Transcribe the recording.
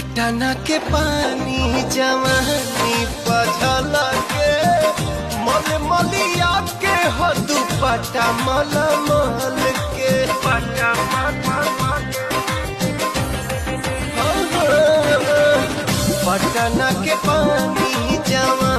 पटना के पानी जवानी पझल के मल मलिया के हो दुपट्टा मल मल के पट्टा पटना के पानी जवानी